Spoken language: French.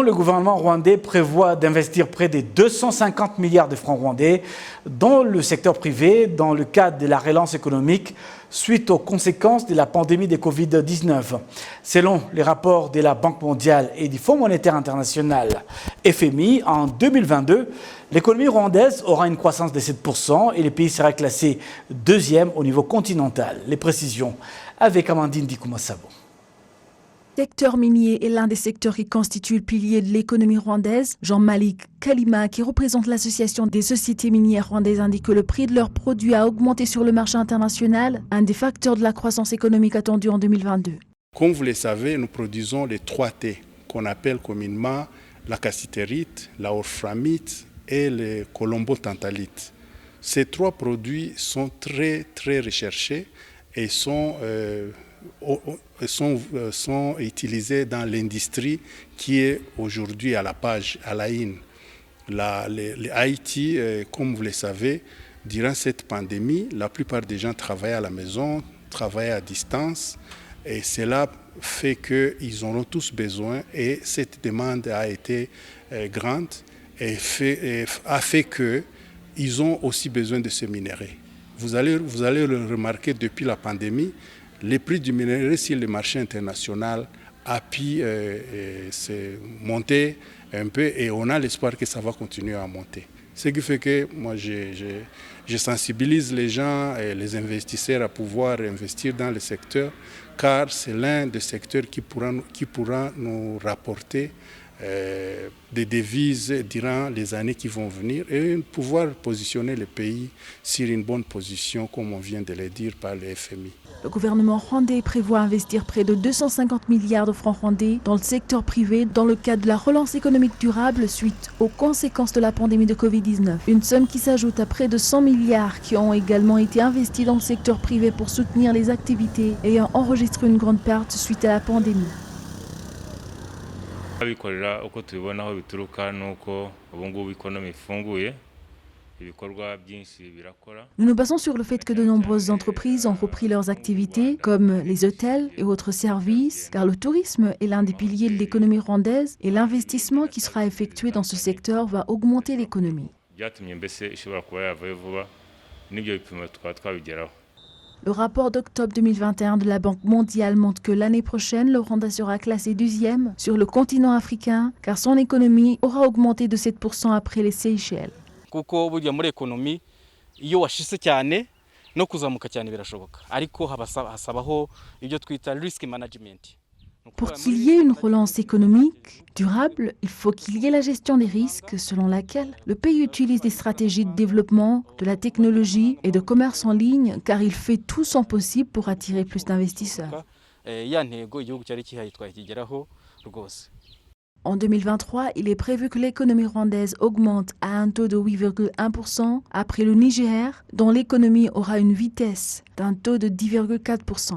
Le gouvernement rwandais prévoit d'investir près de 250 milliards de francs rwandais dans le secteur privé dans le cadre de la relance économique suite aux conséquences de la pandémie de Covid-19. Selon les rapports de la Banque mondiale et du Fonds monétaire international FMI, en 2022, l'économie rwandaise aura une croissance de 7% et le pays sera classé deuxième au niveau continental. Les précisions avec Amandine Dikoumassabo. Le secteur minier est l'un des secteurs qui constitue le pilier de l'économie rwandaise. Jean-Malik Kalima, qui représente l'association des sociétés minières rwandaises, indique que le prix de leurs produits a augmenté sur le marché international, un des facteurs de la croissance économique attendue en 2022. Comme vous le savez, nous produisons les 3 T qu'on appelle communément la cassitérite, la wolframite et le colombo-tantalite. Ces 3 produits sont très recherchés et sont utilisés dans l'industrie qui est aujourd'hui à la page, à la une. Les Haïti, comme vous le savez, durant cette pandémie, la plupart des gens travaillent à la maison, travaillent à distance, et cela fait qu'ils en ont tous besoin, et cette demande a été grande et a fait qu'ils ont aussi besoin de ce minerai. Vous allez le remarquer depuis la pandémie, les prix du minerai sur le marché international a pu monter un peu et on a l'espoir que ça va continuer à monter. Ce qui fait que moi je sensibilise les gens et les investisseurs à pouvoir investir dans le secteur car c'est l'un des secteurs qui pourra nous rapporter des devises durant les années qui vont venir et pouvoir positionner le pays sur une bonne position comme on vient de le dire par le FMI. Le gouvernement rwandais prévoit investir près de 250 milliards de francs rwandais dans le secteur privé dans le cadre de la relance économique durable suite aux conséquences de la pandémie de Covid-19. Une somme qui s'ajoute à près de 100 milliards qui ont également été investis dans le secteur privé pour soutenir les activités ayant enregistré une grande perte suite à la pandémie. Nous nous basons sur le fait que de nombreuses entreprises ont repris leurs activités, comme les hôtels et autres services, car le tourisme est l'un des piliers de l'économie rwandaise et l'investissement qui sera effectué dans ce secteur va augmenter l'économie. Le rapport d'octobre 2021 de la Banque mondiale montre que l'année prochaine, le Rwanda sera classé 2e sur le continent africain, car son économie aura augmenté de 7% après les Seychelles. Kuko burya muri ekonomi iyo washise cyane no kuzamuka cyane birashoboka ariko hasabaho ibyo twita risk management. Pour qu'il y ait une relance économique durable, il faut qu'il y ait la gestion des risques selon laquelle le pays utilise des stratégies de développement, de la technologie et de commerce en ligne car il fait tout son possible pour attirer plus d'investisseurs. En 2023, il est prévu que l'économie rwandaise augmente à un taux de 8,1% après le Niger, dont l'économie aura une vitesse d'un taux de 10,4%.